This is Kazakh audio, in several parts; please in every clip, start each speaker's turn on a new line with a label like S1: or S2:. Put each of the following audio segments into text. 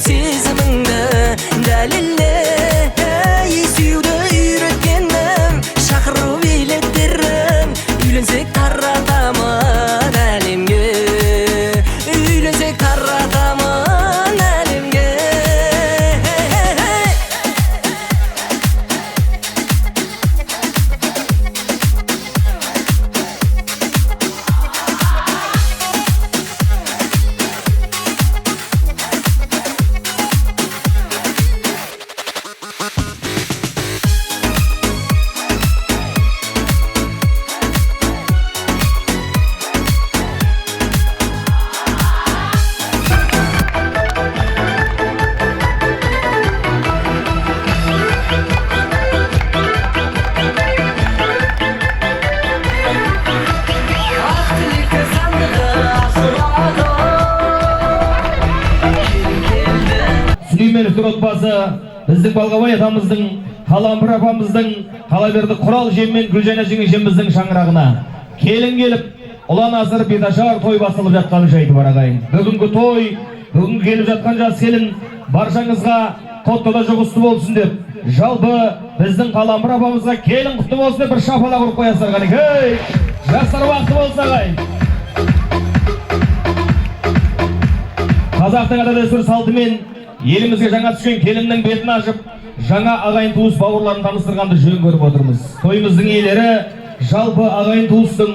S1: сезіміңді дәлеле. Есеуді үйреткенім шақыру билеттерім. Үйленсек таратамын әлемге, үйленсек таратамын әлемге.
S2: Сүлейменовтың отбасы біздің Балғабай атамыздың, Қалампыр апамыздың, Қалаберді Құрал жеммен Гүлжана жеңешеміздің шаңырағына келін келіп, ұлан асыр беташар той басылып жатқан жайды бар ағайын. Бүгінгі той, бүгінгі келіп жатқан жас келін баршаңызға тоттыда жұғысты болсын деп, жалпы біздің Қалампыр апамызға келін құтты болсын деп бір шапалақ ұрып қоясыздар қане. Хей, жастар уақыты болсын ағайын. Қазақтың ата дәстүр салтымен елімізге жаңа түскен келіннің бетін ашып, жаңа ағайын туыс бауырларын таныстырғанды жөн көріп отырмыз. Тойымыздың иелері жалпы ағайын туыстың,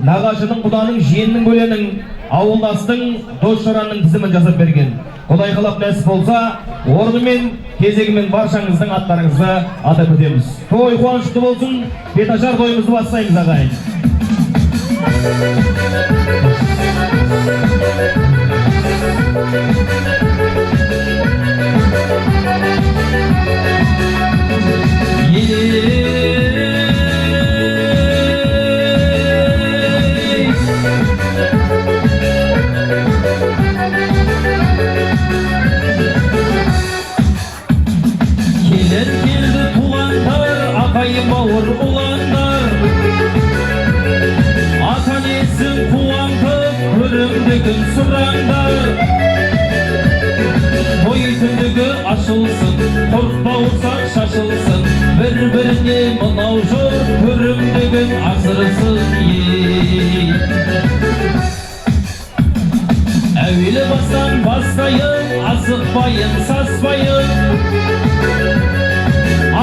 S2: нағашының, құданың, жиеннің, бөленің, ауылдастың, дос-жаранның тізімін жасап берген. Құдай қалап нәсіп болса, орнымен, кезегімен баршаңыздың аттарыңызды атап өтеміз. Той қуанышты болсын, беташар тойымызды бастаймыз ағайын.
S3: Келер келді туғандар, ағайын бауыр ұландар, ата-енесін қуантып, көрімдігін сұраңдар. Той түндігі ашылсын, қорықпауырсақ шашылсын, бір-біріне мынау жыр көрімдігін асырсын. Әуелі бастан бастайын, асықпайын, саспайын,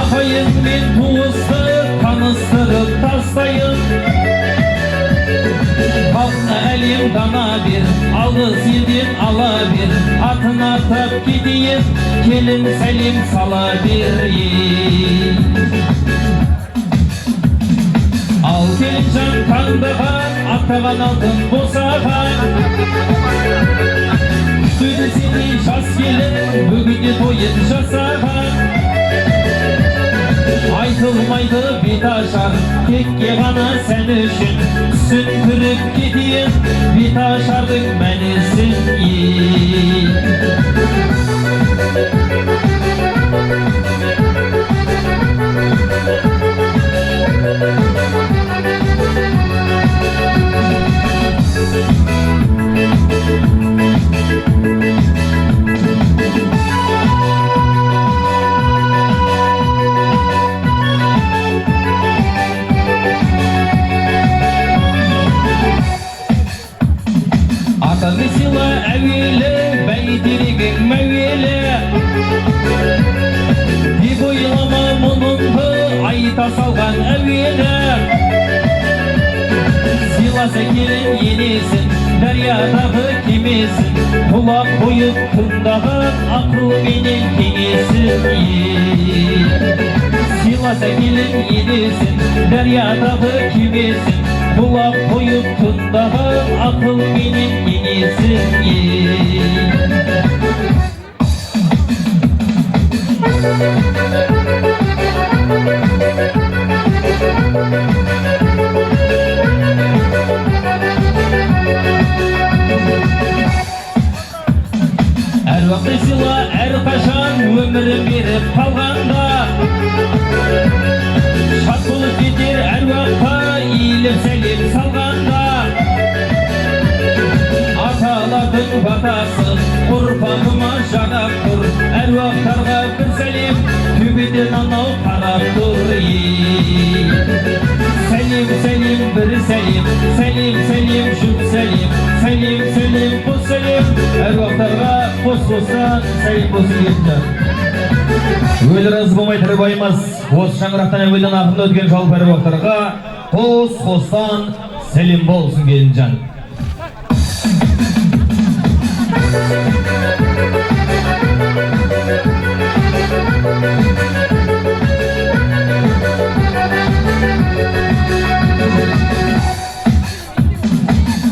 S3: ағайын мен туысты таныстырып тастайын. Халқына әлем дана бер, алыс елден ала бер, атын атап кетейін, келін сәлем сала бер. Ал келінжан таңдаған, аттаған алтын босаған, күтеді сені жас келін, бүгінде тойын жасаған. Айтылмайды беташар, текке ғана сән үшін, түсіндіріп кетейін беташардың мәнісін. Атаны сыйла әуелі, бәйтерегің мәуелі, деп ойлама мұныңды айта салған әуелі. Сыйласа келін енесін, дариядағы кемесін, құлақ қойып тыңдаған ақыл менен кеңесін. Сыйласа келін енесін, дариядағы кемесін, құлақ қойып тыңдаған ақыл менен кеңесін. Әр уақытта сыйла, әр қашан өмірін беріп қалғанда, шат болып кетер әр уақытта иіліп сәлем салғанда. Аталардың батасы Urfağıma şarap dur, ervaqlarga bir selim, tübeden anau qarab dur. Selim selim bir selim, selim selim şüp selim, selim selim bu selim, ervaqlarga qos-qosdan selim bolsun geldiler.
S2: Öyle razı bulmay tırbayımız, осы шаңырақтан әуелден ақында өткен жалпы әрбақтарға қос-қостан сәлем болсын келінжан.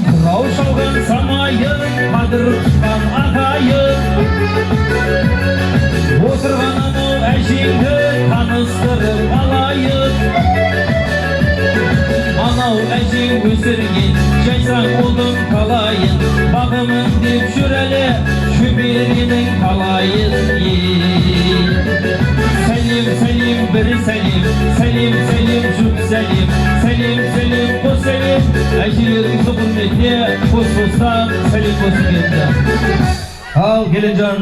S3: Қырау шалған самайын, қадыр тұтқан ағайын, отырған анау әжеңді таныстырып алайын. Анау әжең өсірген жайсаң ұлдың қалайын, бағымын деп жүр әлі шөберенің қалайын. Сәлем сәлем бір сәлем, сәлем сәлем жұп сәлем, сәлем сәлем қос сәлем, әжелеріңізді құрметіне қос-қостан сәлем болсын келді.
S2: Ал келінжан,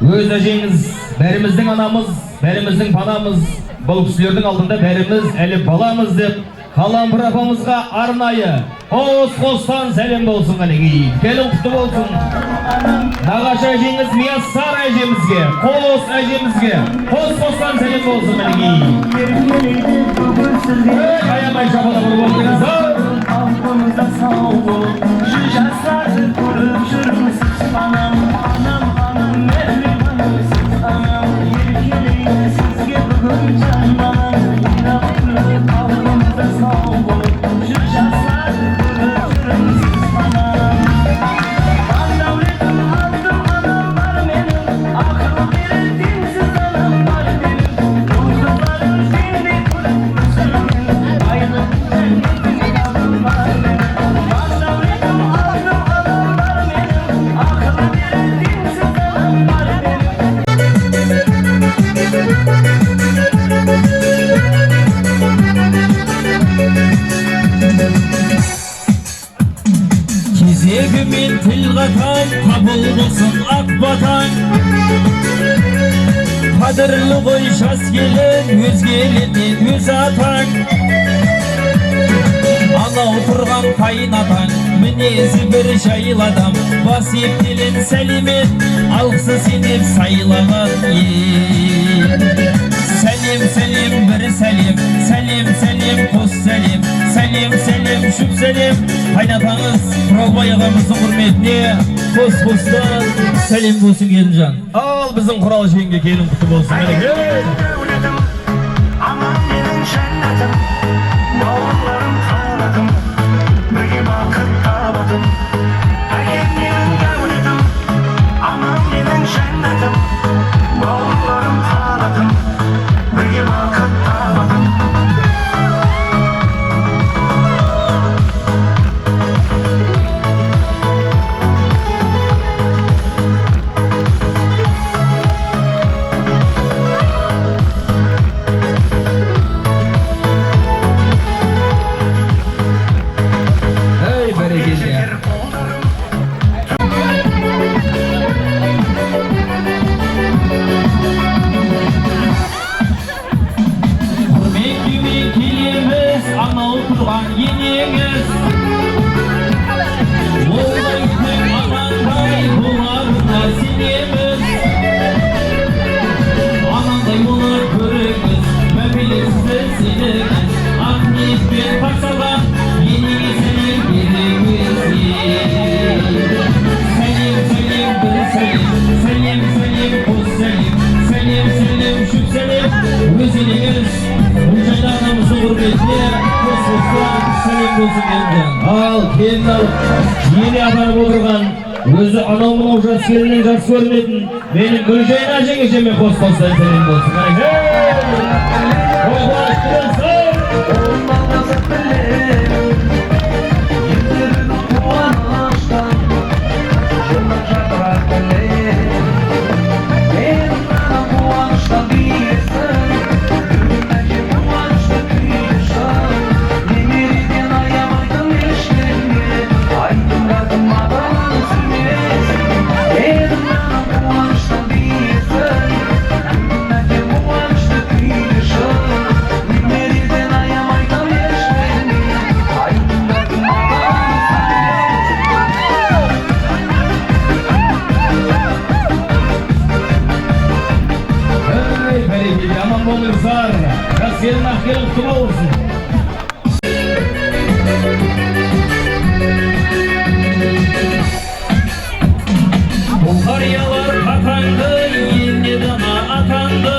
S2: өз әжеңіз бәріміздің анамыз, бәріміздің панамыз, бұл кісілердің алдында бәріміз әлі баламыз деп Қалампыр апамызға арнайы қос-қостан сәлем болсын қанекей. Келін құтты болсын. Нағашы әжеңіз Мияссар әжемізге, қос әжемізге қос-қостан сәлем болсын қанекей. Аямай шапалақ ұрып отырыңыз.
S4: Altımızda sağ olun, şu yaşları korup жүріңіз. Anam, anam, anam, mehribanım siz anam. Еркелейді сізге бүгін жан балам. Инағырлы altımızda sağ olun, şu yaşları korup жүріңіз anam. Бақдәулетім алдым анам бар менің, ақыл берер дінсіз анам бар менің. Ұлтыларым сендей көріп өсірген, айлық жәннетің алдым бар менің. Бақдәулетім алдым анам бар менің, ақыл берер дінсіз анам бар менің.
S3: Кезегімен тіл қатаң, қабыл болсын ақ батаң. Қадірлі ғой жас келін, өзгелерден өз атаң. Анау тұрған қайын атаң, мінезі бір жайыл адам. Бас ептелен сәлемет, алғысы сенеп сайлаған ел. Сәлем сәлем бір сәлем, сәлем сәлем қос сәлем, сәлем сәлем шүп сәлем. Қайнатаңыз Құралбай ағамыздың құрметіне қос-қостан сәлем болсын келінжан.
S2: Ал біздің Құрал жеңге келін құтты болсын қанекей.
S4: Дәулетім, анам менің жәннатым, бауырларым қанатым, бірге бақыт табатым. Әкем менің дәулетім, анам менің жәннатым, бауырларым қанатым, бірге бақыт табатым.
S2: Ей бәрекелді.
S3: Құрметтеумен келеміз, анау тұрған енеңіз. Олдайтын анандай боларына сенеміз. Анандай оны көріңіз, мәпелесізді сеніңіз. Ақ ниетпен қарсалап, енеңе сәлем беріңіз. Сәлем сәлем бір сәлем, сәлем сәлем қос сәлем, сәлем сәлем шүп сәлем. Өз енеңіз Ұлжайда анамыздың құрметіне қос-қостан сәлем болсын келінжан.
S2: Ал келін алып, ене апарып отырған, өзі анау-мынау жас келіннің жақсы көрінетін менің Гүлжайна жеңешеме қос-қостан сәлем болсын қанекей. Қуанышты болсын.
S4: Olmaz bilelim, yıldırım kuanıştan, şuna çakrak bilelim. Benim bana kuanıştan değilsin, gülümdeki kuanışta kıyışan. Yemiriden ayamaydım eşlerine, aydınladım adalan sürmesin. Benim
S2: болыңыздар. Жас келін ақ келін құтты болсын.
S3: Бұл қариялар қатаңды, еліне дана атанды.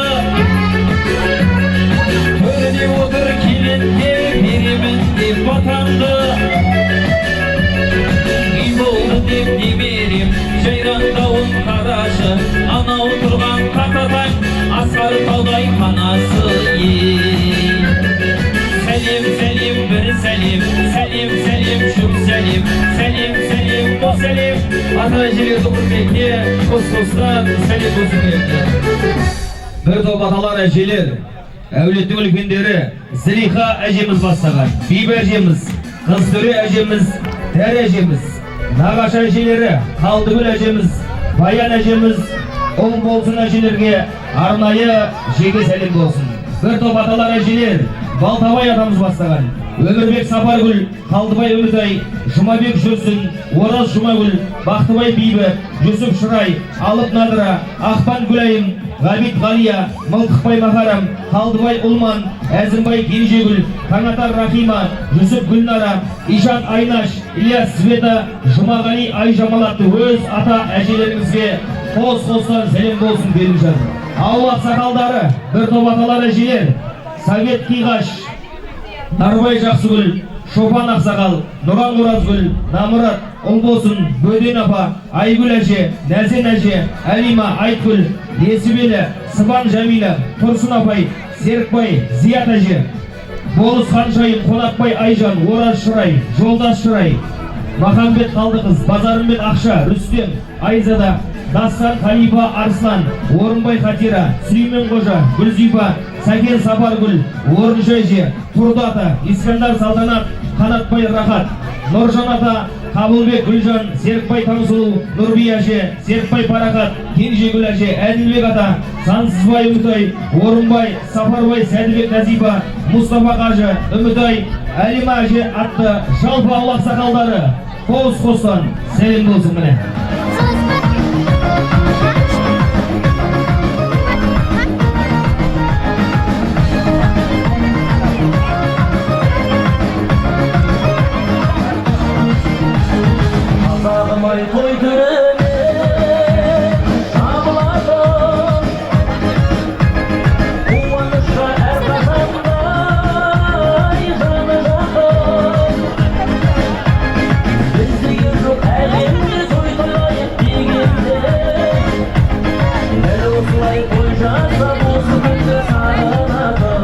S3: Төрде отыр келінге беремін деп батанды. Үй болды деп немерем, жайраңдауын қарашы. Анау тұрған қататаң, асқар таудай қанасы ей. Сәлем, сәлем, бір сәлем, сәлем, сәлем, шүп сәлем, сәлем, сәлем, қос сәлем. Ата әжелерді құрметке, қос-қостан сәлем болсын келді.
S2: Бір топ аталар әжелер, әулеттің үлкендері, Зілиха әжеміз бастаған, Бибі әжеміз, Қызтөре әжеміз, Дәр әжеміз, Нағашы әжелері, Қалдыгүл әжеміз, Баян әжеміз, ұл болсын әжелерге арнайы жеке сәлем болсын. Бір топ аталар әжелер, Балтабай атамыз бастаған, Өмірбек Сапаргүл, Қалдыбай Үмітай, Жұмабек Жүрсін, Ораз Жұмагүл, Бақтыбай Бибі, Жүсіп Шырай, Алып Надыра, Ақпан Гүлайым, Ғабит Ғалия, Мылтықбай Махарам, Қалдыбай Ұлман, Әзімбай Кенжегүл, Таңатар Рахима, Жүсіп Гүлнара, Ишан Айнаш, Ильяс Света, Жұмағали Айжамалатты өз ата әжелеріңізге қос-қостан сәлем болсын беріңжан. Ауыл ақсақалдары, бір топ аталар әжелер, Совет Қиғаш, Нарбай Жақсыгүл, Шопан Ақсақал, Нұран Оразгүл, Намұрат, Ұлбосын, Бөден апа, Айгүл әже, Нәзен әже, Әлима, Айтгүл, Есібелі, Сыбан Жәмилі, Тұрсын апай, Серікбай, Зият әже, Болыс Ханшайым, Қонақбай Айжан, Ораз Шырай, Жолдас Шырай, Махамбет Қалдықыз, Базарымбет Ақша, Рүстем, Айзада, Дастан Халипа Арслан, Орынбай Хатира, Сүймен Қожа, Гүлзипа, Сәкен Сапаргүл, Орыншы әже, Тұрдата, Искандар Салтанат, Қанатбай Рахат, Нұржан ата, Қабылбек Гүлжан, Серікбай Таңсұлу, Нұрби әже, Серікбай Парақат, Кенжегүл әже, Әділбек ата, Сансызбай Үмітай, Орынбай, Сапарбай Сәдібек Назипа, Мұстафа Қажы, Үмітай, Әлима әже атты жалпы ауыл ақсақалдары қос-қостан сәлем болсын міне.
S4: Қазағым-ай той түріне табыладым, қуанышқа әрқашандай жаны жақын. Біздегі жоқ әлемде той тойлайық дегенде, дәл осылай той жасап осы күнді сағынатын.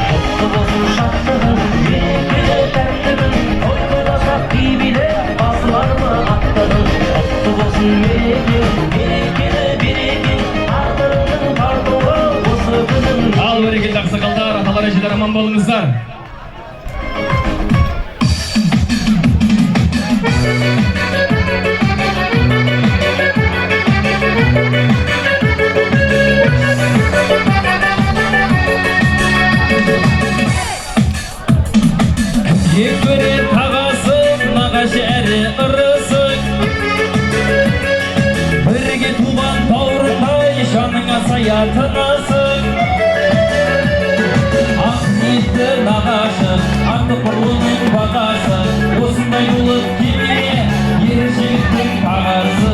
S4: Құтты болсын шаттығын, мерекелі тәттігін, той тойласақ бейбіде басылар ма аттығын. Құтты болсын мереке, мерекелі береке, тағдырының тартуы осы күнің.
S2: Ал берекелі ақсақалдар, аталар әжелер аман болыңыздар.
S3: Екбірі тағасың, нағашы әрі ырысың. Бірге туған бауырындай жаныңа саятынасың. Ақ ниетті нағашы, артық ұлының бағасы, осындай ұлы кеме, ер жігіттің бағасы.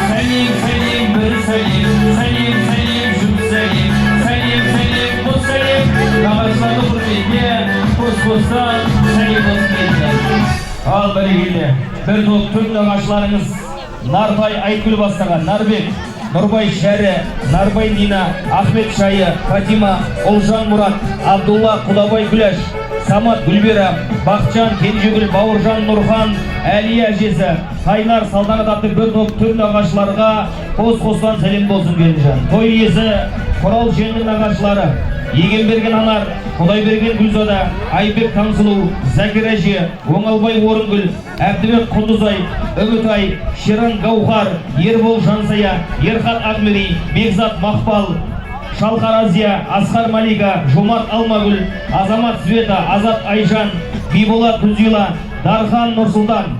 S3: Сәлем, сәлем, бір сәлем, сәлем, сәлем, жүп сәлем, сәлем, сәлем, қос сәлем, нағаштарды құрметке, қос-қостан сәлем болсын келді.
S2: Ал берекелі, бір топ түн нағашыларыңыз Нарбай Айтгүл бастаған, Нарбек, Нұрбай Шәрі, Нарбай Нина, Ахмет Шайы, Фатима, Ұлжан Мұрат, Абдулла Құдабай Күләш, Самат Гүлбера, Бақытжан Кенжегүл, Бауыржан Нұрхан, Әлия әжесі, Қайнар Салтанат атты бір топ түн нағашыларға қос-қостан сәлем болсын келінжан. Той иесі Құрал Жеңнің нағашылары, Егенберген Анар, Құдайберген Гүлзада, Айбек Таңсұлу, Зәкір әже, Оңалбай Орынгүл, Әбдібек Құндызай, Үмітай, Шеран Гаухар, Ербол Жансая, Ерхат Ақмери, Бекзат Мақпал, Шалқар Азия, Асқар Малика, Жомарт Алмагүл, Азамат Света, Азат Айжан, Биболат Күзила, Дархан Нұрсұлтан.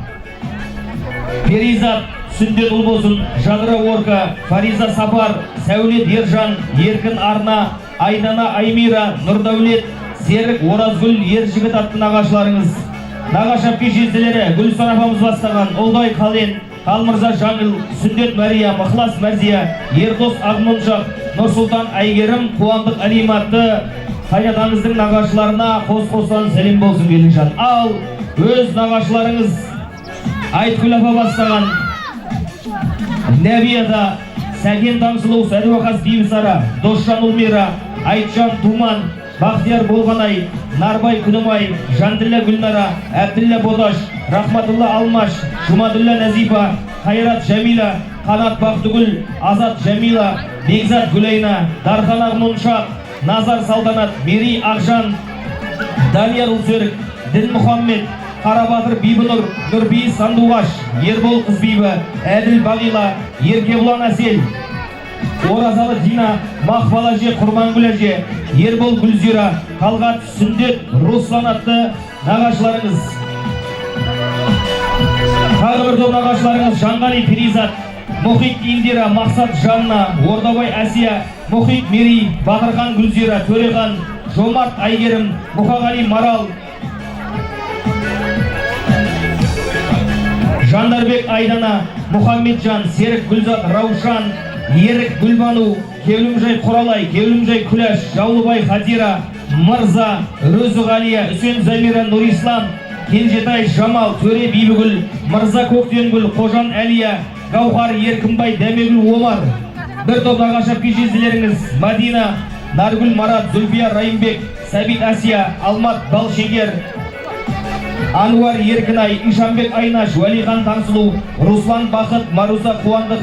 S2: Перизат, Сүндет Ұлбосын, Жадыра Орка, Фариза Сапар, Сәулет Ержан, Еркін Арна, Айдана Аймира, Нұрдәулет, Серік Оразгүл, Ержігіт атты нағашыларыңыз. Нағашы әпке жезделері Гүлстан апамыз бастаған Олдай Қален, Қалмырза Жаңыл, Сүндет Мәрия, Мықлас Мәрзия, Ердос Ағмоншақ, Нұрсұлтан Әйгерім, Қуандық Әлиматты қайнатаңыздың нағашыларына қос-қостан сәлем болсын келіншан. Ал өз нағашыларыңыз Айтгүл апа бастаған Нәбияда, Сәкен Таңсылу, Сәдуақас Бейбісара, Досжан Ұлмира, Айтжан Туман, Бақтияр Болғанай, Нарбай Күнімай, Жанділля Гүлнара, Әбділля Бодаш, Рахматулла Алмаш, Жұмадулла Нәзипа, Қайрат Жәмила, Қанат Бақтыгүл, Азат Жәмила, Бекзат Гүлайна, Дархан Ағмоншақ, Назар Салтанат, Мери Ақжан, Данияр Ұлсерік, Дін Мұхаммед, Қарабатыр Бибінұр, Нұрби Сандуғаш, Ербол Қызбибі, Әділ Бағила, Еркебұлан Әсел, Оразалы Дина, Мақбал әже, Құрмангүл әже, Ербол Гүлзира, Талғат Сүндет, Руслан атты нағашыларыңыз. Тағы бір топ нағашыларыңыз Жанғали Перизат, Мұхит Индира, Мақсат Жанна, Ордабай Әсия, Мұхит Мери, Бақырхан Гүлзира, Төрехан, Жомарт Айгерім, Мұқағали Марал, Жандарбек Айдана, Мұхаммеджан, Серік Гүлзат, Раушан, Ерік Гүлбану, Кеулімжай Құралай, Кеулімжай Күләш, Жаулыбай Хатира, Мырза, Рөзіғалия, Үсен Замира, Нұрислам, Кенжетай Жамал, Төре Бибігүл, Мырза Көктенгүл, Қожан Әлия, Гаухар Еркінбай, Дәмегүл Омар. Бір топ нағашы әпке жезделеріңіз Мадина, Наргүл Марат, Зүлфия Райымбек, Сәбит Асия, Алмат Балшегер, Ануар Еркінай, Ишамбек Айнаш, Уәлихан Таңсылу, Руслан Бақыт, Маруза Қуандық,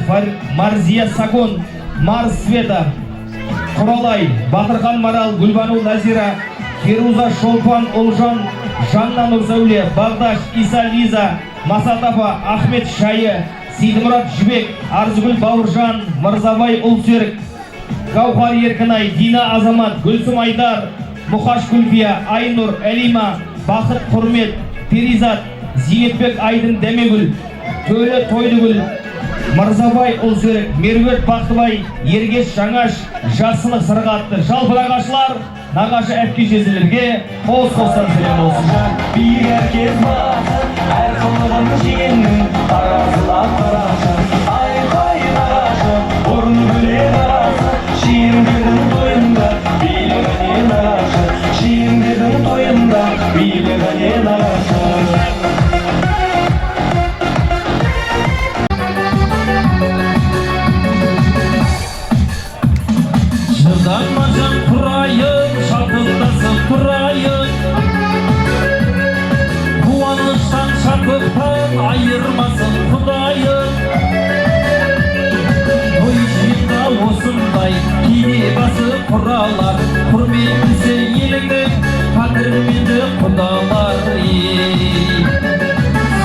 S2: Марзия Сакон, Марс Света, Құралай, Бақырхан Марал, Гүлбану Назира, Феруза Шолпан, Олжан, Жанна Нұрсәуле, Бағдаш, Иса Лиза, Масатапа, Ахмет Шайы, Сейдімұрат Жібек, Арзгүл Бауыржан, Мырзабай Ұлсерік, Гаухар Еркінай, Дина Азамат, Гүлсім Айдар, Мұқаш Күлфия, Айнұр, Әлима, Бақыт Құрмет, Перизат, Зейнетбек Айдын Дәмегүл, Төле Тойдыгүл, Мырзабай Ұлсерік, Меруерт Бақтыбай, Ергеш Жаңаш, Жасылық Сырғатты. Жалпы нағашылар, нағашы әпке жезделерге қос-қостан сәлем болсын.
S4: Bir herkes bazen her konudan çiğnin Arazılar taraşan Ay ay taraşan Burnu güle taraşan Şiirin dedim toyunda Bile gane taraşan Şiirin dedim toyunda Bile gane taraşan
S3: Şırdanmacan kurayın, şapıldasın kurayın Kuvanıştan şapıktan ayırmasın Kudayın Toy işinde osunday, kini bası kuralar Kurmetlisi elinin, kadırmidi kudalar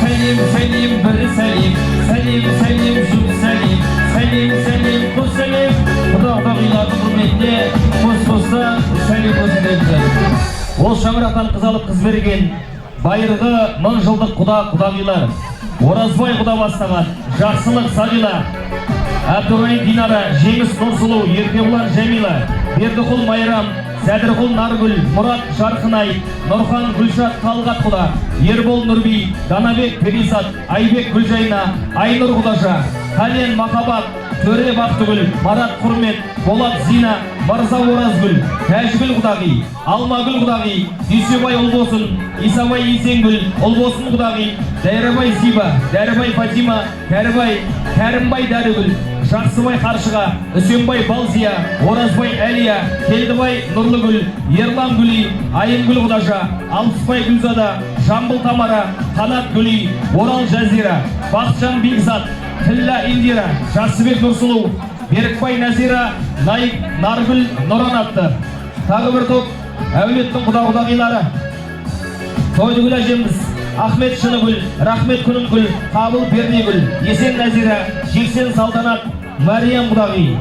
S3: Selim selim bir selim, selim selim şu selim Selim selim bu selim, Құдағиларды құрметте, қос-қоста сәлем көрсетеді.
S2: Ол шаңырақтан қыз алып қыз берген байырғы 1000 жылдық құдағилар. Оразбай құда бастаған Жақсылық Сағила, Әбдурайым Динара, Жеңіс Нұрсұлу, Еркебұлан Жәмила, Бердіқұл Майрам, Сәдірқұл Наргүл, Мұрат Жарқынай, Нұрхан Гүлшат Талғат құда, Ербол Нұрби, Данабек Перизат, Айбек Гүлжайна, Айнұр құдажа, Қален Махаббат, Төре Бақтыгүл, Марат Құрмет, Болат Зина, Мырза Оразгүл, Тәжгүл құдағи, Алмагүл құдағи, Дүйсебай Ұлбосын, Исабай Есенгүл, Ұлбосын құдағи, Дәрібай Зиба, Дәрібай Фатима, Кәрімбай Дәрігүл, Жақсыбай Қаршыға, Үсенбай Балзия, Оразбай Әлия, Келдібай Нұрлыгүл, Ерлан Гүли, Айынгүл құдажа, Алпысбай Гүлзада, Жамбыл Тамара, Қанат Гүли, Орал Жазира, Бақытжан Бекзат, Тилла Индира, Жасыбек Нұрсұлу, Берікбай Назира, Найық Наргүл Нұран атты. Тағы бір топ әулеттің құдағилары. Тойдыгүл әжеміз, Ахмет Шынығүл, Рахмет Күнімгүл, Қабыл Пернегүл, Есен Назира, Жексен Салтанат, Мариям құдағи.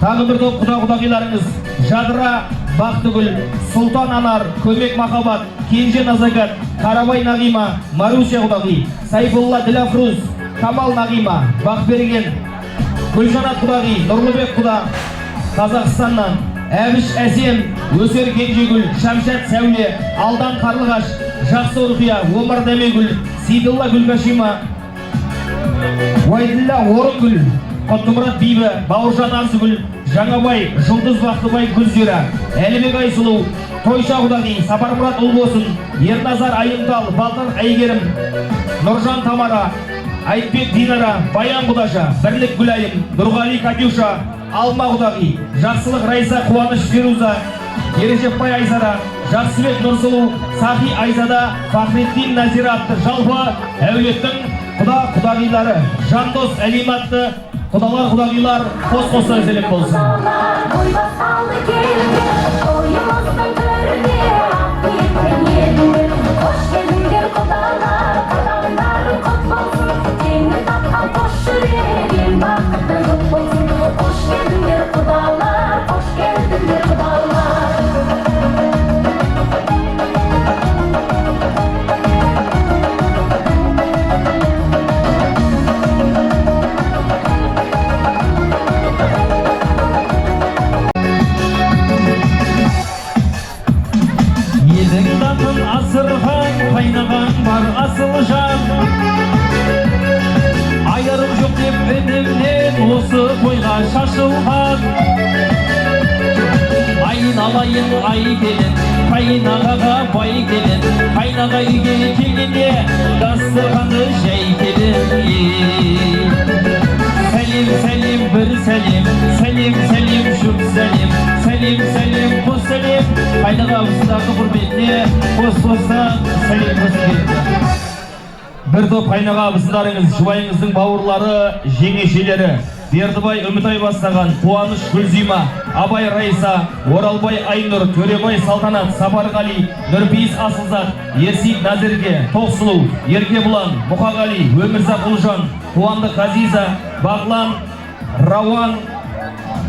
S2: Тағы бір топ құдағиларыңыз Жадыра Бақтыгүл, Сұлтан Анар, Көмек Махаббат, Кенже Назагат, Қарабай Нағима, Маруся құдағи, Сайфулла Дилафруз, Камал Нағима, Бақберген, Гүлжанат Құдағи, Нұрлыбек Құда, Қазақстаннан, Әбіш Әсем, Өсер Кенжегүл, Шамшат Сәуле, Алдан Қарлығаш, Жақсы Ұрқия, Омар Дәмегүл, Сейдулла Гүлкашима, Уайдилла Орынгүл, Құттымұрат Бейбі, Бауыржан Арзыгүл, Жаңабай, Жұлдыз Бақтыбай Гүлзира, Әлібек Айсұлу, Тойша Құдағи, Сапармұрат Ұлбосын, Ерназар Айымтал, Балтар Әйгерім, Нұржан Тамара, Айтбек Динара, Баян Құдаша, Бірлік Гүлайым, Нұрғали Катюша, Алма Құдағи, Жақсылық Райса Қуаныш Феруза, Ережепбай Айзада, Жақсыбек Нұрсұлу, Сахи Айзада, Фахреттин Назира атты жалпы әулеттің құдағилары, Жандос Әлим атты құдалар құдағилар қос-қоса әзелек болсын.
S3: Асырған, қайнаған бар асыл жан, айырым жоқ деп інімнен осы тойға шашылған. Айналайын ай келін, қайнағаға бай келін, қайнаға үйге келгенде дастарханы жай келін. Сәлем, сәлем, бір сәлем, сәлем, сәлем, жұп сәлем, сәлем, сәлем, қос сәлем, қайнағамыздағы құрметіне қос-қостан сәлем қосып.
S2: Бір топ қайнағамыздарыңыз, жұбайыңыздың бауырлары, жеңешелері, Бердібай Үмітай бастаған Қуаныш Гүлзима, Абай Райса, Оралбай Айнұр, Төребай Салтанат, Сапарғали, Нұрпейіс Асылзат, Ерсейт Назерге, Тоқсылу, Еркебұлан, Мұқағали, Өмірзақ Ұлжан, Қуандық Азиза, Бағлан, Рауан,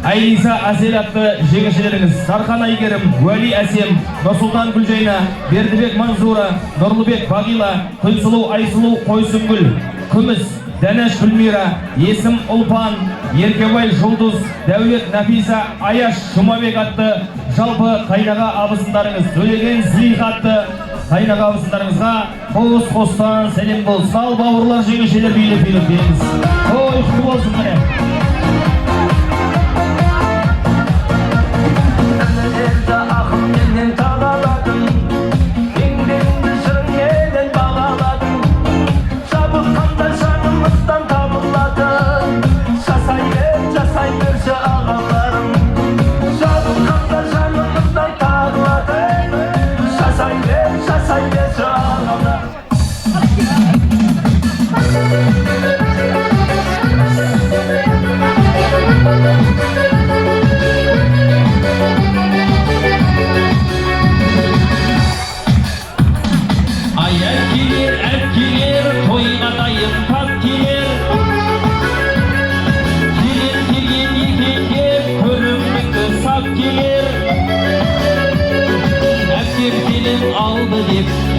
S2: Айлиза Әсел атты жеңешелеріңіз, Сарқан Айгерім, Уәли Әсем, Нұрсұлтан Гүлжайна, Бердібек Манзура, Нұрлыбек Бағила, Күнсұлу Айсұлу Қойсынгүл, Күміс, Дәнәш Гүлмира, Есім Ұлпан, Еркебай Жұлдыз, Дәулет Нафиса, Аяш Жұмабек атты жалпы қайнаға абысындарыңыз, Төлеген Злих атты қайнаға абысындарыңызға қос-қостан сәлем болсын. Ал бауырлар жеңешелер билеп-билеп беріңіз. Той құтты болсын міне.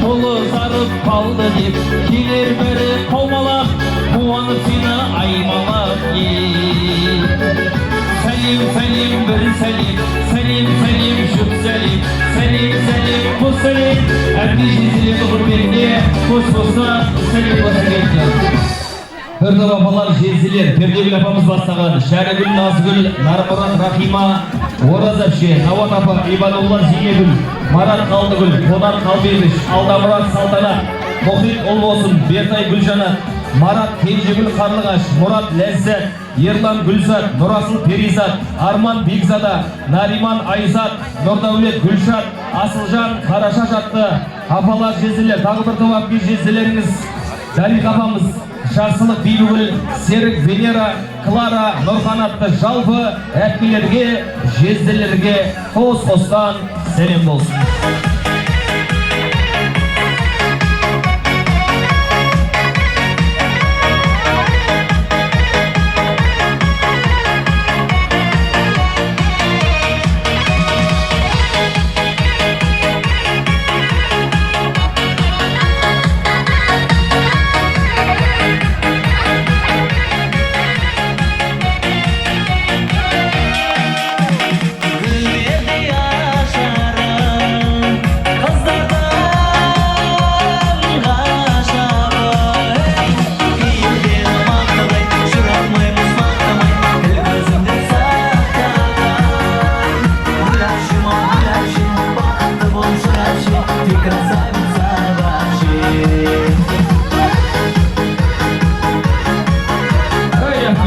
S3: Қолы зарып қалды деп, келер бәрі қаумалап, қуанып сені аймалап. Сәлем, сәлем, бір сәлем, сәлем, сәлем, жұп сәлем, сәлем, сәлем, қос сәлем, әрді жезелегі құрметіне қос-қостан сәлем қосып.
S2: Бір топ апалар жезелер, Пердегүл апамыз бастаған Шәрігүл, Назгүл, Нармұрат Рахима, Ораз әпше, Науат апа, Ибадулла Зинегүл, Марат Қалдыгүл, Қонар Қалбегіш, Алдамұрат Салтанат, Мұхит Ұлбосын, Бертай Гүлжанат, Марат Кенжегүл Қарлығаш, Мұрат Ләззат, Ерлан Гүлзат, Нұрасыл Перизат, Арман Бекзада, Нариман Айзат, Нұрдаулет Гүлшат, Асылжан Қараша жатты апалар жезелер. Тағы бір топ апки жезелеріңіз, Дариқ апамыз, Жақсылық Бейбігүл, Серік Венера, Клара, Нұрхан атты жалпы әпкелерге, жезделерге қос-қостан сәлем болсын.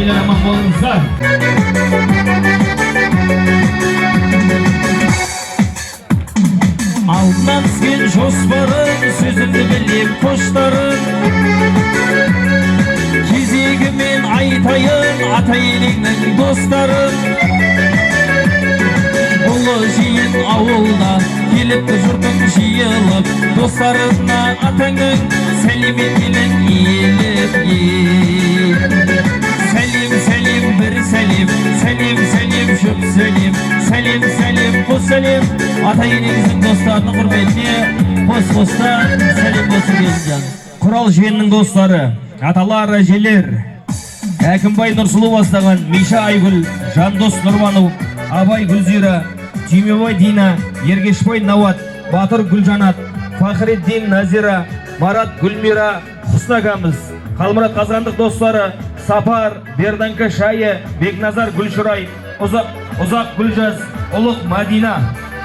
S2: Айлар аман болыңыздар.
S3: Алдынан түскен жоспарын, сөзімді білем қоштарын, кезегімен айтайын ата-енеңнің достарын. Ұлы жиын ауылда келіпті жұртың жиылып, достарына атаңның сәлемет келін иеліп сәлем сәлем бір сәлем, сәлем сәлем шөп сәлем, сәлем сәлем қос сәлем, ата-енеңіздің достарының құрметіне қос-қостан сәлем болсын келінжан.
S2: Құрал жиеннің достары, аталар, әжелер, Әкімбай Нұрсұлу бастаған Миша Айгүл, Жандос Нұрманов, Абай Гүлзира, Түймебай Дина, Ергешбай Нават, Батыр Гүлжанат, Фахреддин Назира, Марат Гүлмира, Құснагамыз, Қалмұрат Қазғандық достары, Сапар, Берданка Шайы, Бекназар Гүлшұрай, Ұзақ Гүлжаз, Ұлық Мадина,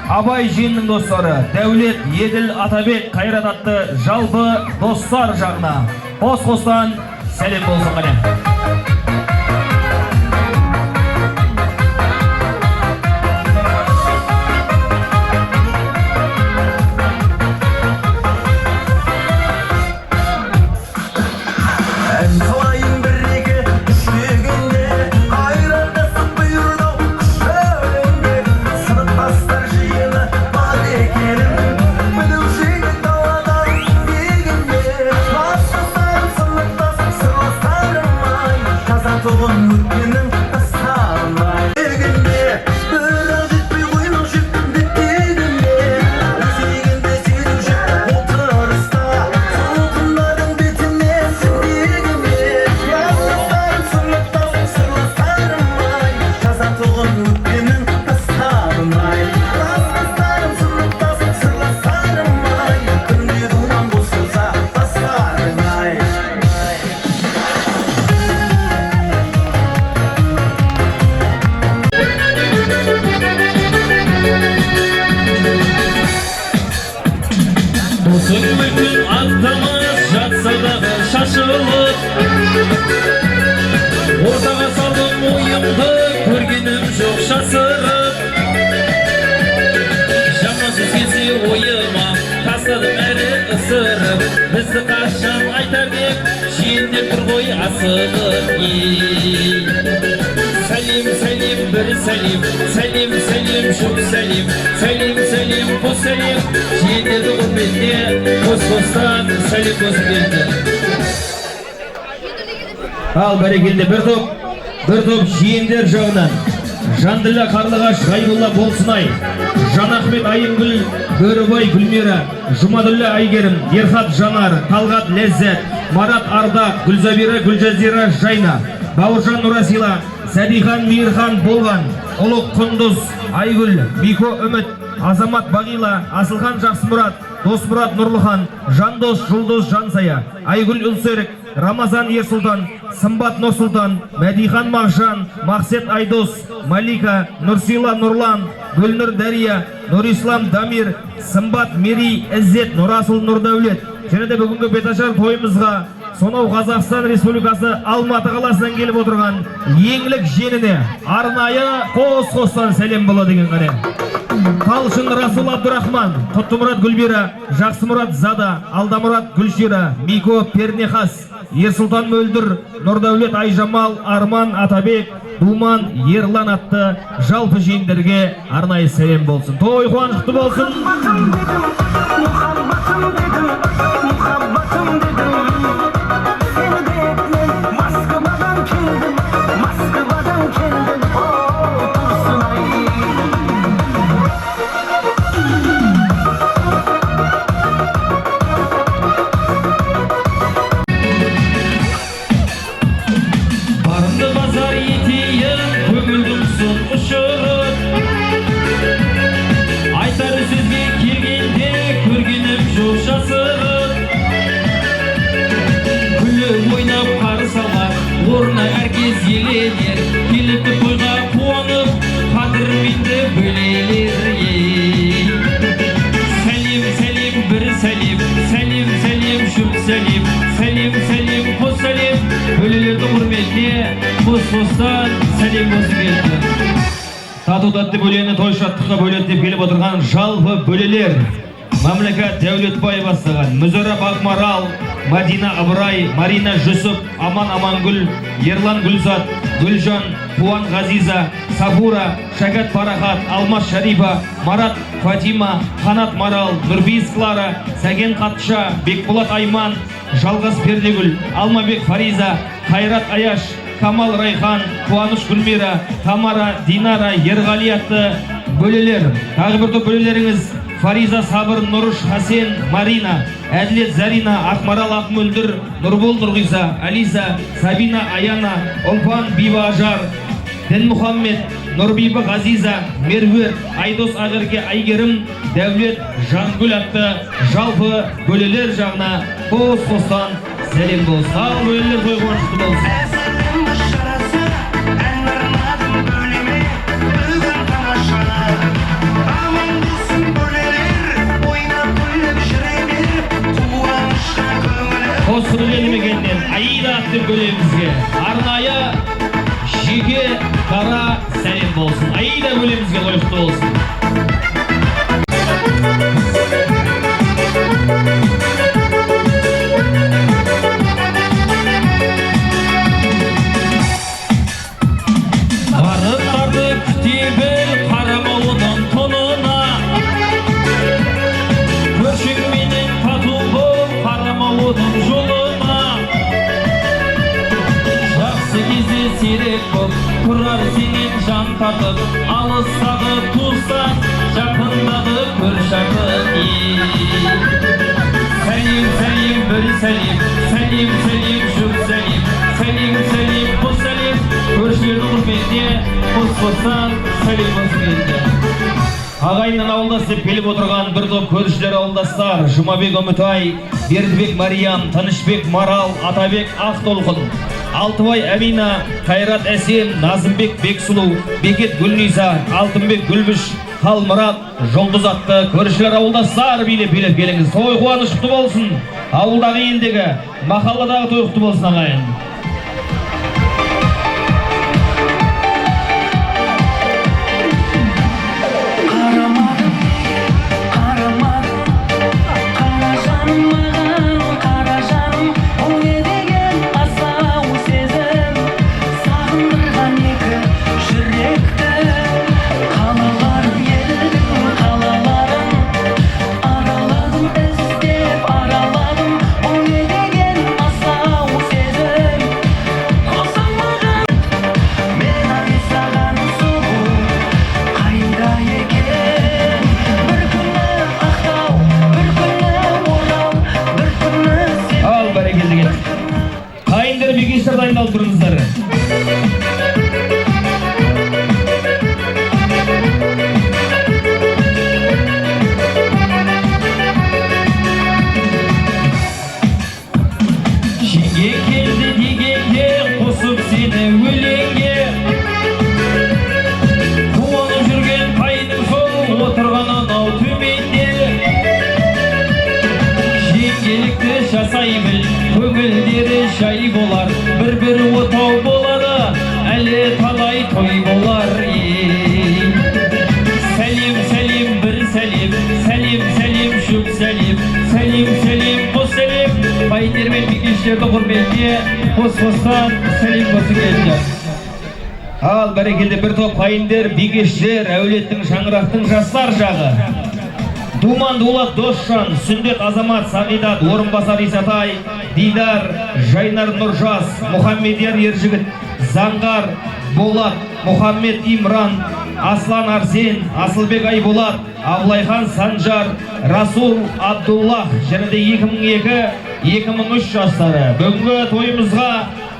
S2: Абай жиеннің достары, Дәулет, Еділ, Атабек, Қайрат атты жалпы достар жағына қос-қостан сәлем болсын қане.
S3: Мүмкін аттамыз жатсадағы шашылып, ортаға салдым ойымды, көргенім жоқ шасырып. Жамансыз келсе ойыма, тастадым әрі ысырып, бізді қашан айтар деп, жиендеп тұр ғой асығып. Сәлем, сәлем, бір сәлем, сәлем, сәлем, шөп сәлем, сәлем, сәлем, қос сәлем, жиендерді құрметіне қос-қостан сәлем болсын келді.
S2: Ал бәрекелді бір топ жиендер жағынан Жанділла Қарлығаш, Ғайбулла Болсынай, Жанахмет Айымгүл, Бөрібай Гүлмира, Жұмадүлла Айгерім, Ерхат Жанар, Талғат Ләззәт, Марат Ардақ, Гүлзабира Гүлжазира Жайна, Бауыржан Нұрасила, Сәдихан Мейірхан Болған, Ұлық Құндыз, Айгүл, Мико Үміт, Азамат Бағила, Асылхан Жақсымұрат, Досмұрат Нұрлыхан, Жандос Жұлдыз Жансая, Айгүл Үлсерік, Рамазан Ерсұлтан, Сымбат Нұрсұлтан, Мәдихан Мағжан, Мақсет Айдос, Малика, Нұрсила Нұрлан, Гүлнұр Дәрия, Нұрислам Дамир, Сымбат Мери, Іззет Нұрасыл Нұрдәулет. Және де бүгінгі беташар тойымызға сонау Қазақстан Республикасы Алматы қаласынан келіп отырған еңлік женіне арнайы қос-қостан сәлем болады деген қане. Қалшын Расул Абдурахман, Құттымұрат Гүлбира, Жақсымұрат Зада, Алдамұрат Гүлшира, Мико Пернехас, Ерсұлтан Мөлдір, Нұрдәулет Айжамал, Арман Атабек, Думан Ерлан атты жалпы жиендерге арнайы сәлем болсын. Той қуанышты болсын.
S3: Орна әркез еленер, келіпті тойға қуанып, қадірменді бөлелер. Сәлем, сәлем, бір сәлем, сәлем, сәлем, шөп сәлем, сәлем, сәлем, қос сәлем, бөлелерді құрмет. құрметіне қос-қостан сәлем болсын келді.
S2: Тату-тәтті бөлені той шаттыққа бөледі деп келіп отырған жалпы бөлелер Мамлекет Дәулетбай бастаған Мүзіра Бақмарал, Мадина Абырай, Марина Жүсіп, Аман Амангүл, Ерлан Гүлзат, Гүлжан, Туан Ғазиза, Сабура, Шәкәт Парахат, Алмас Шарипа, Марат Фатима, Қанат Марал, Нұрбейіс Клара, Сәген Қатша, Бекболат Айман, Жалғас Пердегүл, Алмабек Фариза, Қайрат Аяш, Камал Райхан, Қуаныш Гүлмира, Тамара, Динара, Ерғали атты бөлелер. Тағы бір топ бөлелеріңіз Фариза Сабыр, Нұрыш Хасен, Марина, Әділет Зарина, Ақмарал Ақмөлдір, Нұрбол Нұрғиза, Ализа, Сабина Аяна, Олпан Биба Ажар, Дін Мұхаммед, Нұрбибі Ғазиза, Меруер, Айдос Ағырге Айгерім, Дәулет Жангүл атты жалпы бөлелер жағына қос-қостан сәлем болсын. Ал бөлелер той қуанышты болсын. Осы бөлелмегеннен Аида атты бөлемізге арнайы жеке дара сәлем болсын. Аида бөлемізге лайықты болсын.
S3: Арықтарды күте біл қарамауының тонына, көршіңменен тату бол қарамауының жолына. Жақсы кезде серек бол, тұрар сенен жан тартып, алыстағы туыстан, жақындағы көрші-жақын Сәлем, сәлем, бір сәлем, сәлем, сәлем, жүк сәлем, сәлем, сәлем, бұл сәлем, көршілердің құрметіне қос-қостан сәлем болсын келді.
S2: Ағайыннан ауылдас деп келіп отырған бір топ көршілер ауылдастар Жұмабек Үмітай, Бердібек Мариям, Тынышбек Марал, Атабек Ақтолқын, Алтыбай Әмина, Қайрат Әсем, Назымбек Бексұлу, Бекет Гүлниза, Алтынбек Гүлбіш, Қалмұрат, Жұлдыз атты көршілер ауылдастар билеп-билеп келіңіз. Той қуанышты болсын. Ауылдағы елдегі, махалладағы той құтты болсын ағайын. Қайындар бекештер дайындалып тұрыңыздар.
S3: Жеге келді дегенде қосып сені өлеңге, қуанып жүрген қайның сол отырған анау төменде. Жеңгелікті жасай біл, көңілдері жай болар, бір-бір отау болады, әлі талай той болар. Сәлем, сәлем, бір сәлем, сәлем, сәлем, жүк сәлем, сәлем, сәлем, қос сәлем, байындар мен бекештерді құрметіне қос-қостан сәлем болсын келді.
S2: Ал бәрекелді бір топ қайындар, бекештер, әулеттің шаңырақтың жастар жағы. Думан Дулат Досжан, Сүндет Азамат Сағидат, Орынбасар Исатай, Дидар, Жайнар Нұржас, Мұхаммедияр Ержігіт, Заңғар Болат, Мұхаммед Имран, Аслан Арсен, Асылбек Айболат, Абылайхан Санжар, Расул Абдуллах, және де 2002-2003 жастары. Бүгінгі тойымызға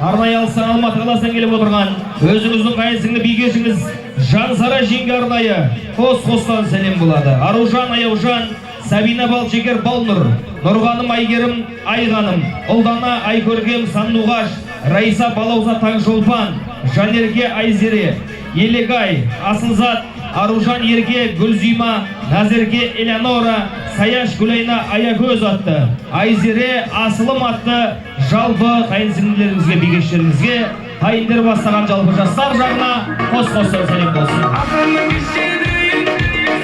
S2: арнайы алыстан Алматы қаласынан келіп отырған өзіңіздің қайсыңды бикешіңіз Жансара жеңге арнайы қос-қостан сәлем болады. Аружан Аяужан, Сабина Балжекер Балнұр, Нұрғаным Айгерім Айғаным, Ұлдана Айкөргем Сандуғаш, Раиса Балауза Таңжолпан, Жанерге Айзере, Елегай, Асылзат, Аружан Ерге Гүлзима, Назерге Элеонора, Саяш Гүлайна Аягөз атты, Айзере Асылым атты жалпы қайынсіңлеріңізге, бекештеріңізге қайындер бастаған жалпы жастар жағына қос-қостан сәлем болсын.
S4: Атаны бишедейін,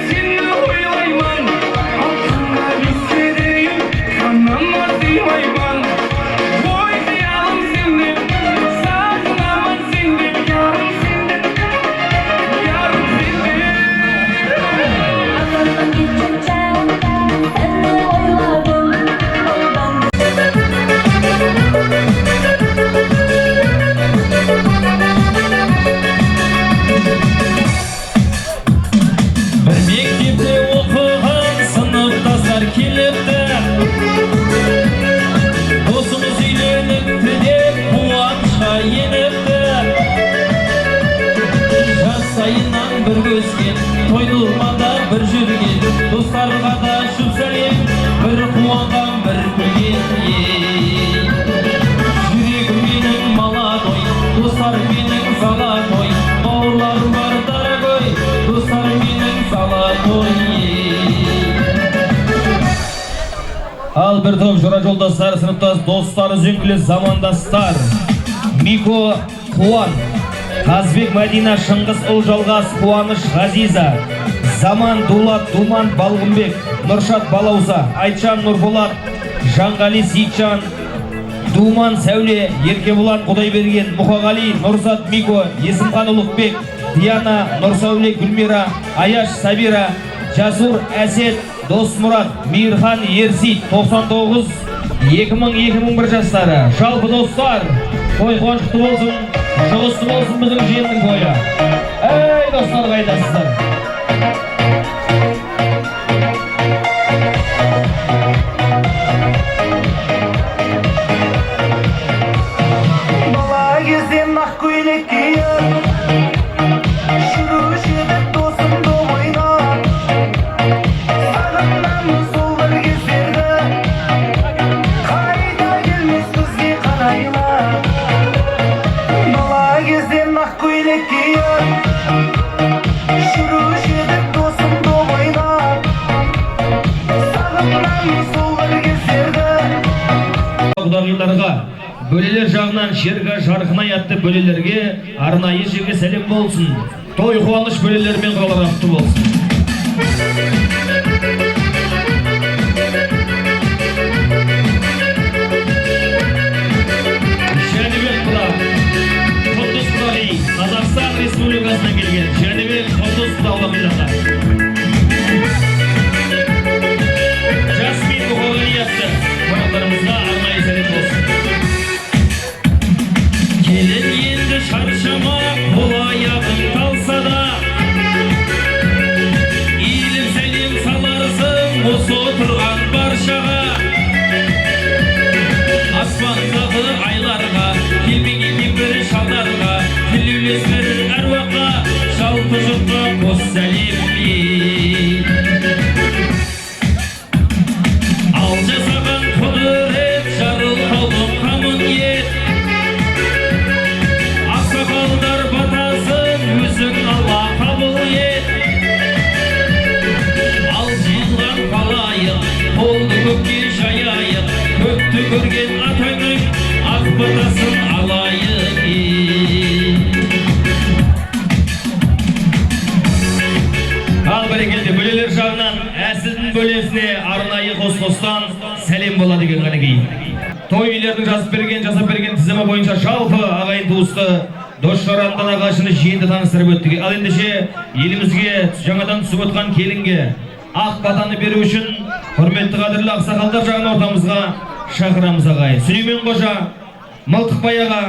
S4: сені ойлайман. Алтынға бишедейін, санама сыймайман. Ой, қиялым сендеп, сағынамын сендеп, ярым сендеп, ярым сендеп.
S5: Атаннан кеткен чағымда сені ойладым,
S3: бір мектепте оқыған сыныптастар келіпті, досымыз үйленіпті деп қуанышқа еніпті. Жас сайынан бір көскен, тойлығында бір жүрген, достарға да шүп сәлем, бір қуанған бір күлген. Жүрегім менің молодой, достарым менің золотой, бауырларым бар дорогой, достарым менің золотой.
S2: Ал бір топ жора жолдастар, сыныптас достар, үзеңгілес замандастар. Мико Қуан, Қазбек Мәдина, Шыңғыс Ұлжалғас, Қуаныш Ғазиза, Заман Дулат, Думан Балғынбек, Нұршат Балауза, Айтжан Нұрболат, Жанғали Сейтжан, Думан Сәуле, Еркебұлан Құдайберген, Мұқағали, Нұрзат Мико, Есімхан Ұлықбек, Диана, Нұрсәуле Гүлмира, Аяш Сабира, Жасур Әсет, Досмұрат, Мейірхан Ерсейт, 99, 2000-2001 жастары. Жалпы достар, той қуанышты болсын, жұғысты болсын біздің жиынның тойы. Ей достар, қайдасыздар?
S4: Бала кезден ақ көйлек киіп, жүруші едік досымды ойнап. Сағынамын сол бір кездерді, қайта келмес бізге қарайма. Бала кезден ақ көйлек киіп, жүруші едік досымды ойнап. Сағынамын сол бір кездерді.
S2: Құдағиларға, бөлелер жағынан шерға жарқынай атты бөлелерге арнайы жерге сәлем болсын. Той қуаныш бөлелермен құралар атты болсын. Жәнібек Құда, Құндыз Құдағи, Қазақстан Республикасынан келген Жәнібек Құндыз Құдағиларға. Жасмин Мұқағали атты қонақтарымызға арнайы сәлем болсын.
S3: Келін енді шаршама, бұл аяғың талса да, иіліп сәлем саларсың осы отырған баршаға. Аспандағы айларға, келмеген бір шалдарға, тілеулес бір әруаққа, жалпы жұртқа қос сәлем. Ал жасаған құдірет, жарылқаудың қамын ет. Ақсақалдар батасын өзің алла қабыл ет. Ал жиылған қалайық, қолды көкке жаяйық, көпті көрген атаңның ақ батасын алайық.
S2: Ал бәрекелді, бөлелер жағынан әсілдің бөлесіне арнайы қос-қостан сәлем болады екен қанекей. Той үйлердің жасап берген тізімі бойынша жалпы ағайын туысты дос-жаранды нағашыны жиынды таныстырып өттік. Ал ендеше елімізге жаңадан түсіп отқан келінге ақ батаны беру үшін құрметті қадірлі ақсақалдар жағын ортамызға шақырамыз ағайын. Сүлеймен қожа, Мылтықбай аға,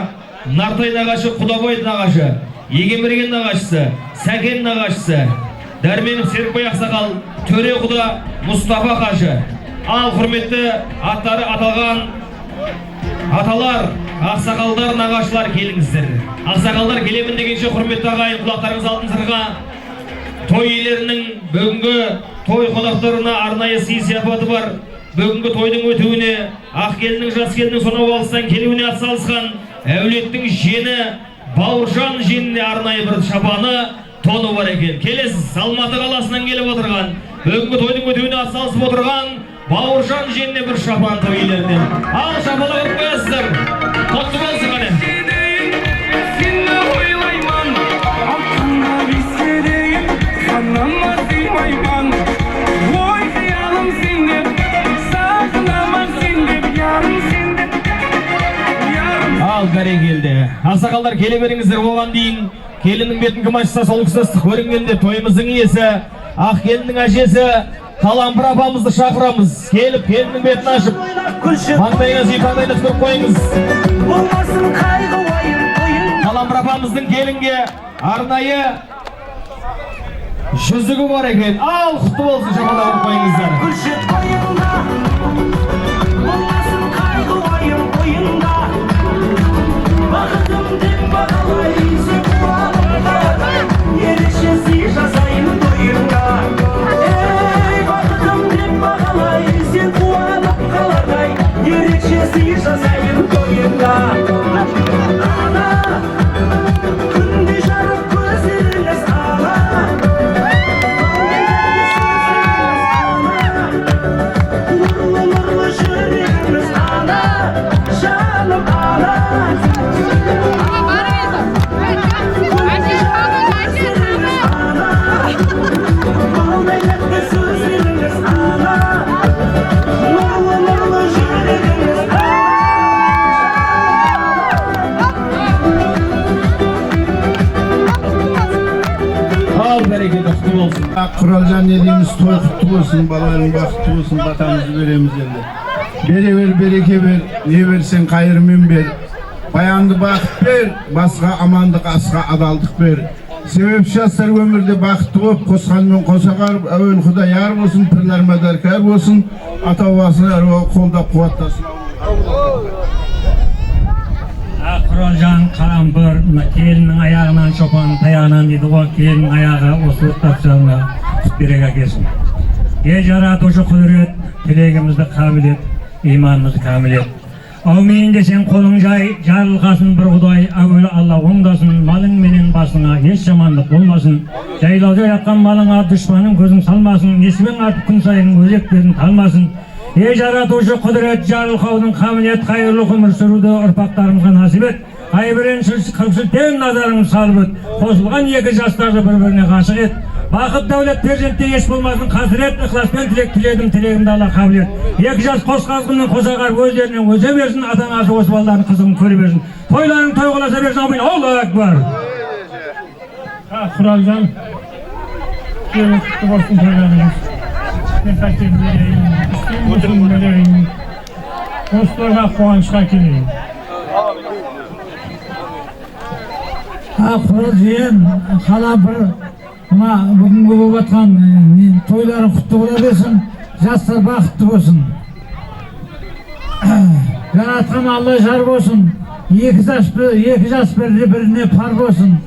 S2: Нартай нағашы, Құдабай нағашы, Егемберген нағашысы, Сәкен нағашысы, Дәрменов Серікбай ақсақал, Төре құда, Мұстафа қажы. Ал құрметті аттары аталған аталар, ақсақалдар, нағашылар келіңіздер. Ақсақалдар келемін дегенше құрметті ағайын, құлақтарыңыз алтын сырға. Той иелерінің бүгінгі той қонақтарына арнайы сый сияпаты бар. Бүгінгі тойдың өтуіне, ақ келінің, жас келінің сонау алыстан келуіне атсалысқан әулеттің жені, Бауыржан женіне арнайы бір шапаны, тоны бар екен. Келесіз, Алматы қаласынан келіп отырған, бүгінгі тойдың өтуіне атсалысып отырған Бауыржан женіне бір шапан той иелерінен. Ал шапаны көріп қоясыздар. Құтты болсын қане. Ақсақалдар келе беріңіздер. Оған дейін келіннің бетін кім ашса сол кісі ыстық көрінгенде тойымыздың иесі, ақ келіннің әжесі Қалампыр апамызды шақырамыз. Келіп келіннің бетін ашып, маңдайына сүйпаңдайына көріп қойыңыз.
S4: Болмасын қайғы ойын ойын.
S2: Қалампыр апамыздың келінге арнайы жүзігі бар екен. Ал құтты болсын, шапалақ ұрып қойыңыздар.
S4: Күлшет ойында, болмасын қайғы ойын ойында. Бақытым деп бағалай, сен қуанып қаладай, ерекше сый жасайын тойыңда. Ей, бақытым деп бағалай, сен қуанып қаладай, ерекше сый жасайын тойыңда. Ана, күнде жарық көздеріңіз ана. Нұрлы жүрегіміз ана, жаным ана. Балдайнақтай сөздеріңіз ана, нұрлы жүрегіміз
S2: Ал бәрекелді, құтты болсын.
S6: Құралжан не дейміз, той құтты болсын, баланың бақытты болсын, батамызды береміз енді. Бере бер, береке бер, не берсең қайырмен бер. Баянды бақыт бер, басқа амандық, асқа адалдық бер. Себепші жастар өмірде бақытты болып, қосқанмен қосағар, әуел құда яр болсын, пірлер мәдәркәр болсын, ата басын әруа қолдап қуаттасын.
S7: Құралжан Қалампыр, келіннің аяғынан шопан таяғынан дейді ғой, келіннің аяғы осы тапсырына құт берек әкелсін. Жаратушы құдірет, тілегімізді қабілет, иманымызды кәмілет. Аумейін десең қолың жай, жарылқасын бір құдай, әуелі Алла оңдасын, малың менен басыңа еш жамандық болмасын. Жайлауда жатқан малыңа дұшпаның көзің салмасын, несібен артып күн сайын өзектерін талмасын. Жаратушы құдірет, жарылқаудың қабілет, қайырлы ғұмыр сүруді ұрпақтарымызға насip ет. Қайбірен күрсілтен назарың салып өт. Қосылған екі жастарды бір-біріне ғашық ет. Бақыт дәулет перзентте еш болмасын қасірет, ықыласпен тілек тіледім, тілегімді Алла қабыл ет. Екі жас қос қазғынның қосағар өздерінен өзе берсін, ата-анасы осы балалардың қызығын көре берсін. Тойларың той қыласа берсін, аумин, Аллаху акбар. Құралжан, келін құтты болсын тойларыңыз. Достарға қуанышқа келейін. Құралжан, Қалампыр, мына бүгінгі болып жатқан тойларың құтты бола берсін, жастар бақытты болсын. Жаратқан Алла жар болсын, екі жас біріне пар болсын.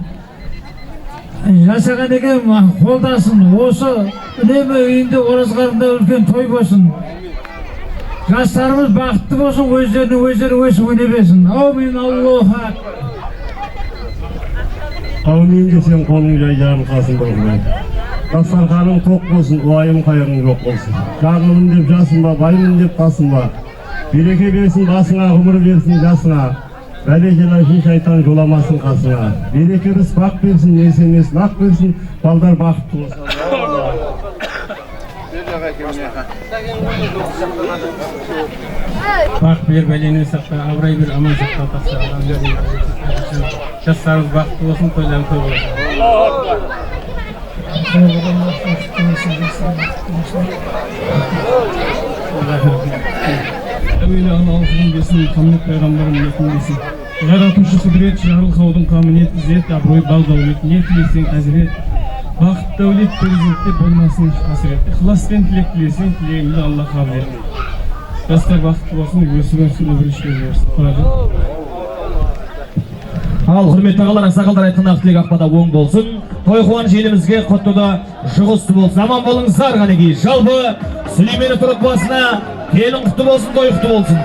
S7: Жасаған екен қолдасын, осы үнемі үйінде оразғарында үлкен той болсын. Жастарымыз бақытты болсын, өздері өсіп өне берсін. Аумин, Аллаху акбар.
S8: Аумин десем қолың жай жарылқасын болсын. Дастарханың тоқ болсын, уайым қайғың жоқ болсын. Жарлымын деп жасын ба, баймын деп басын ба. Береке берсін басыңа, ғұмыр берсін жасыңа. Бәле-желайшын шайтан жоламасын қасыңа. Береке бақ берсін, есенесін ақ берсін, балдар бақытты болсын.
S7: Бақ бер, бәлені сақта, абырай бер, аман сақта, тақса. Жастарымыз бақытты болсын, тойларың той болсын.
S9: Әуелі Аллахың бесін, Мұхаммед пайғамбарың етін бесін. Жаратушы құдірет, жарылқаудың қамын ет, ізет, абырой, бал дәулет, не тілесең әзірет. Бақыт дәулет перзентте болмасын қасірет. Ықыласпен тілек тілесең, тілегімді Алла қабыл ет. Жастар бақытты болсын, өсіп өсіп өбірішкен болсын.
S2: Ал құрметті ағалар, ақсақалдар айтқан ақ тілек ақпада оң болсын. Той қуаныш елімізге құттыда жұғысты болсын. Аман болыңыздар, қанекей. Жалпы Сүлейменов отбасына келін құтты болсын, той құтты болсын.